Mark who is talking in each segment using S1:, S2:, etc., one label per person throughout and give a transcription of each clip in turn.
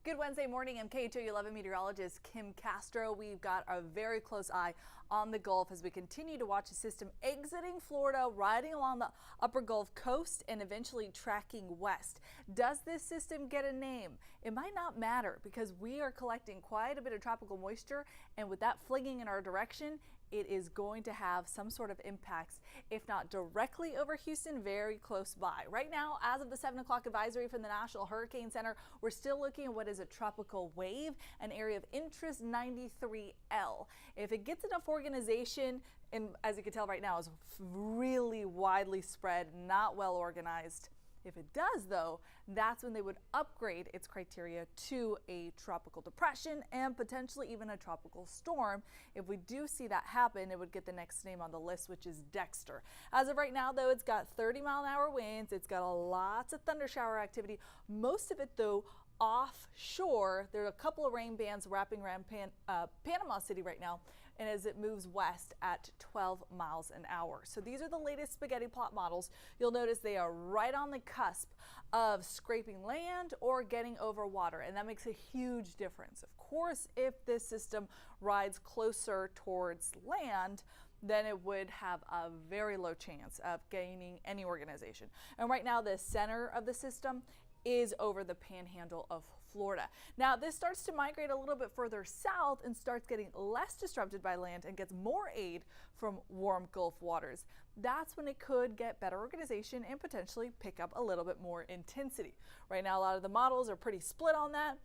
S1: Good Wednesday morning. I'm KHOU 11 meteorologist Kim Castro. We've got a very close eye on the Gulf as we continue to watch the system exiting Florida, riding along the upper Gulf Coast and eventually tracking west. Does this system get a name? It might not matter because we are collecting quite a bit of tropical moisture, and with that flinging in our direction, it is going to have some sort of impacts, if not directly over Houston, very close by. Right now, as of the 7 o'clock advisory from the National Hurricane Center, we're still looking at what is a tropical wave, an area of interest 93L. If it gets enough organization, and as you can tell right now, is really widely spread, not well organized. If it does, though, that's when they would upgrade its criteria to a tropical depression and potentially even a tropical storm. If we do see that happen, it would get the next name on the list, which is Dexter. As of right now, though, it's got 30-mile-an-hour winds. It's got lots of thunder shower activity. Most of it, though, offshore. There are a couple of rain bands wrapping around Panama City right now, and as it moves west at 12 miles an hour. So these are the latest spaghetti plot models. You'll notice they are right on the cusp of scraping land or getting over water, and that makes a huge difference. Of course, if this system rides closer towards land, then it would have a very low chance of gaining any organization. And right now, the center of the system is over the panhandle of Florida. Now this starts to migrate a little bit further south and starts getting less disrupted by land and gets more aid from warm Gulf waters. That's when it could get better organization and potentially pick up a little bit more intensity. Right now, a lot of the models are pretty split on that.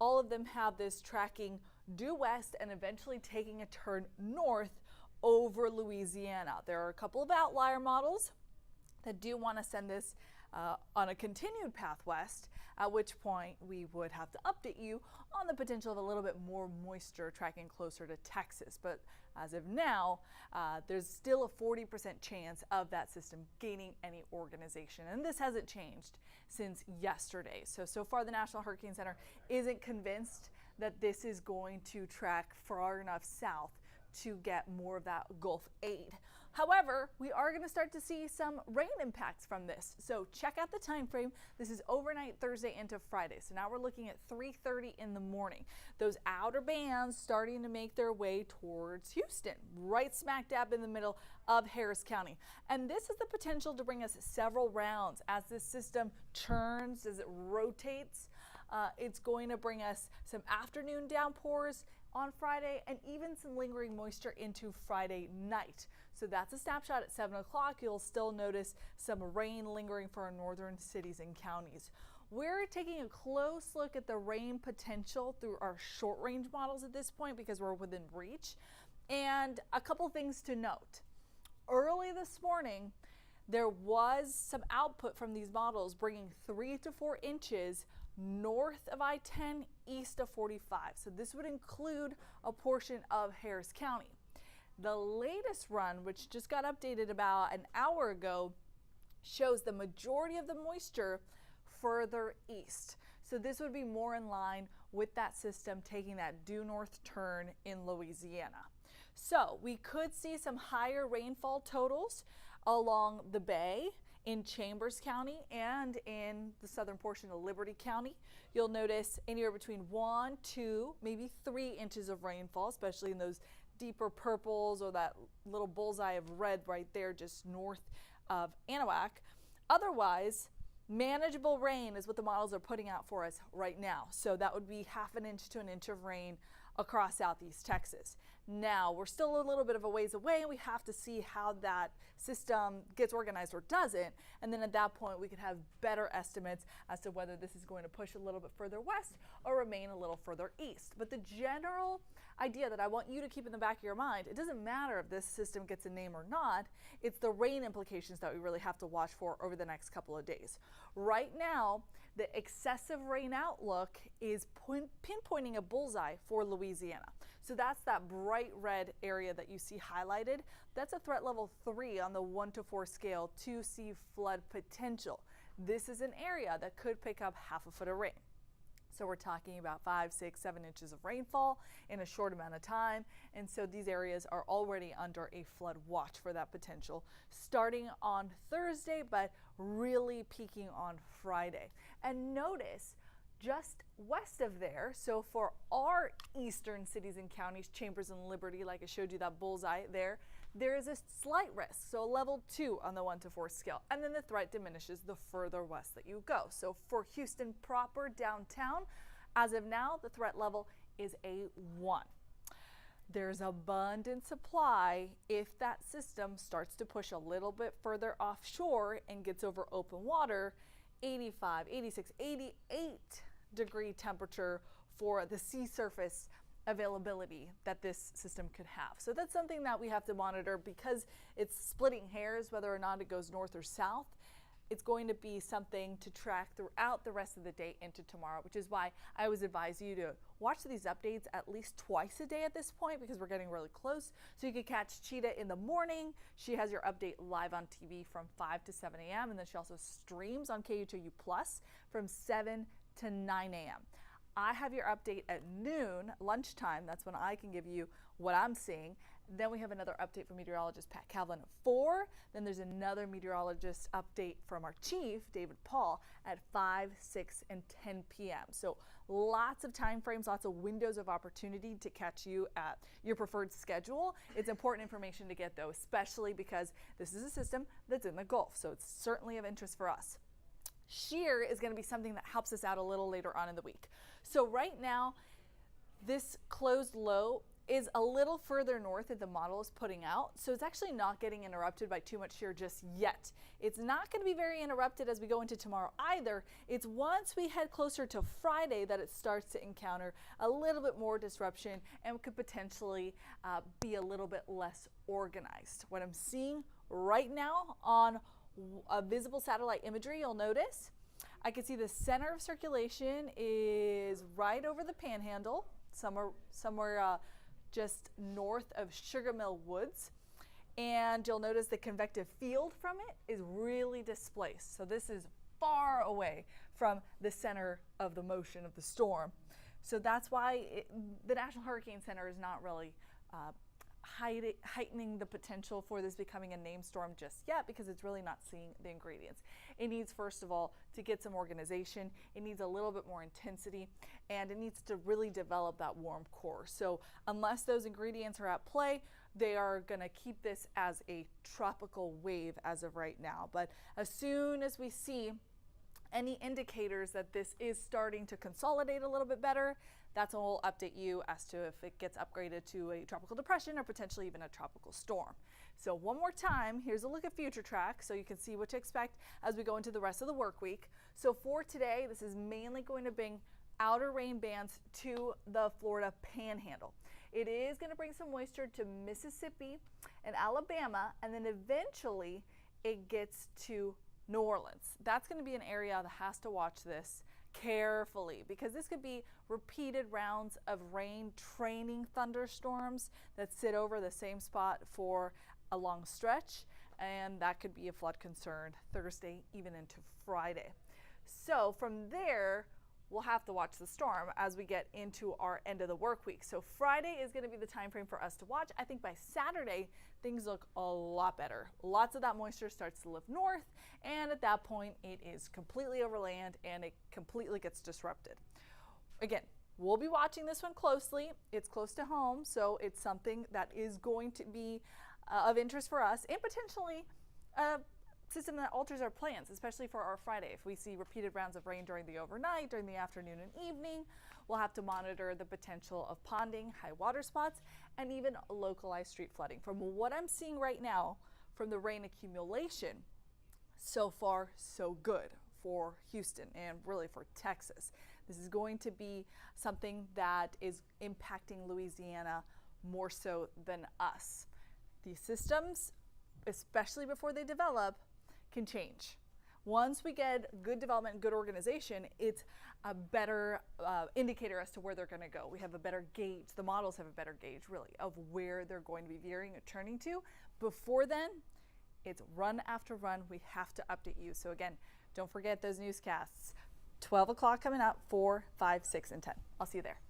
S1: All of them have this tracking due west and eventually taking a turn north over Louisiana. There are a couple of outlier models that do want to send this on a continued path west, at which point we would have to update you on the potential of a little bit more moisture tracking closer to Texas. But as of now, there's still a 40% chance of that system gaining any organization. And this hasn't changed since yesterday. So far the National Hurricane Center isn't convinced that this is going to track far enough south to get more of that Gulf aid. However, we are going to start to see some rain impacts from this. So check out the time frame. This is overnight Thursday into Friday. So now we're looking at 3:30 in the morning. Those outer bands starting to make their way towards Houston, right smack dab in the middle of Harris County. And this has the potential to bring us several rounds as this system turns, as it rotates. It's going to bring us some afternoon downpours on Friday and even some lingering moisture into Friday night. So that's a snapshot at 7 o'clock. You'll still notice some rain lingering for our northern cities and counties. We're taking a close look at the rain potential through our short range models at this point because we're within reach. And a couple things to note. Early this morning, there was some output from these models bringing 3 to 4 inches north of I-10, east of 45. So this would include a portion of Harris County. The latest run, which just got updated about an hour ago, shows the majority of the moisture further east. So this would be more in line with that system taking that due north turn in Louisiana. So we could see some higher rainfall totals along the bay in Chambers County and in the southern portion of Liberty County. You'll notice anywhere between 1, 2, maybe 3 inches of rainfall, especially in those deeper purples or that little bullseye of red right there just north of Anahuac. Otherwise, manageable rain is what the models are putting out for us right now. So that would be 1/2 inch to 1 inch of rain across southeast Texas. Now, we're still a little bit of a ways away. We have to see how that system gets organized or doesn't. And then at that point, we could have better estimates as to whether this is going to push a little bit further west or remain a little further east. But the general idea that I want you to keep in the back of your mind, it doesn't matter if this system gets a name or not. It's the rain implications that we really have to watch for over the next couple of days. Right now, the excessive rain outlook is pinpointing a bullseye for Louisiana. So that's that bright red area that you see highlighted. That's a threat level 3 on the 1 to 4 scale to see flood potential. This is an area that could pick up 1/2 foot of rain. So we're talking about 5, 6, 7 inches of rainfall in a short amount of time. And so these areas are already under a flood watch for that potential starting on Thursday, but really peaking on Friday. And notice just west of there, so for our eastern cities and counties, Chambers and Liberty, like I showed you that bullseye there, there is a slight risk, so a level 2 on the 1 to 4 scale, and then the threat diminishes the further west that you go. So for Houston proper downtown, as of now, the threat level is a 1. There's abundant supply if that system starts to push a little bit further offshore and gets over open water. 85, 86, 88 degree temperature for the sea surface availability that this system could have. So that's something that we have to monitor because it's splitting hairs whether or not it goes north or south. It's going to be something to track throughout the rest of the day into tomorrow, which is why I always advise you to watch these updates at least twice a day at this point because we're getting really close. So you could catch Cheetah in the morning. She has your update live on TV from 5 to 7 a.m. and then she also streams on KHOU Plus from 7 to 9 a.m. I have your update at noon, lunchtime. That's when I can give you what I'm seeing. Then we have another update from meteorologist Pat Calvin at 4. Then there's another meteorologist update from our chief, David Paul, at 5, 6, and 10 p.m. So lots of time frames, lots of windows of opportunity to catch you at your preferred schedule. It's important information to get though, especially because this is a system that's in the Gulf. So it's certainly of interest for us. Shear is going to be something that helps us out a little later on in the week. So right now, this closed low is a little further north that the model is putting out, so it's actually not getting interrupted by too much shear just yet. It's not going to be very interrupted as we go into tomorrow either. It's once we head closer to Friday that it starts to encounter a little bit more disruption and could potentially be a little bit less organized. What I'm seeing right now on visible satellite imagery, you'll notice I can see the center of circulation is right over the Panhandle, somewhere just north of Sugar Mill Woods, and you'll notice the convective field from it is really displaced. So this is far away from the center of the motion of the storm. So that's why the National Hurricane Center is not really heightening the potential for this becoming a named storm just yet because it's really not seeing the ingredients. It needs, first of all, to get some organization. It needs a little bit more intensity, and it needs to really develop that warm core. So unless those ingredients are at play, they are going to keep this as a tropical wave as of right now. But as soon as we see any indicators that this is starting to consolidate a little bit better, that's when we'll update you as to if it gets upgraded to a tropical depression or potentially even a tropical storm. So one more time, here's a look at future track so you can see what to expect as we go into the rest of the work week. So for today, this is mainly going to bring outer rain bands to the Florida Panhandle. It is going to bring some moisture to Mississippi and Alabama, and then eventually it gets to New Orleans. That's going to be an area that has to watch this carefully because this could be repeated rounds of rain training thunderstorms that sit over the same spot for a long stretch, and that could be a flood concern Thursday even into Friday. So from there, we'll have to watch the storm as we get into our end of the work week. So Friday is going to be the time frame for us to watch. I think by Saturday, things look a lot better. Lots of that moisture starts to lift north, and at that point, it is completely over land and it completely gets disrupted. Again, we'll be watching this one closely. It's close to home, so it's something that is going to be of interest for us and potentially system that alters our plans, especially for our Friday. If we see repeated rounds of rain during the overnight, during the afternoon and evening, we'll have to monitor the potential of ponding, high water spots, and even localized street flooding. From what I'm seeing right now, from the rain accumulation, so far so good for Houston and really for Texas. This is going to be something that is impacting Louisiana more so than us. These systems, especially before they develop, can change. Once we get good development and good organization, it's a better indicator as to where they're going to go. We have a better gauge, the models have a better gauge really of where they're going to be veering or turning to. Before then, it's run after run. We have to update you. So again, don't forget those newscasts. 12 o'clock coming up, 4, 5, 6, and 10. I'll see you there.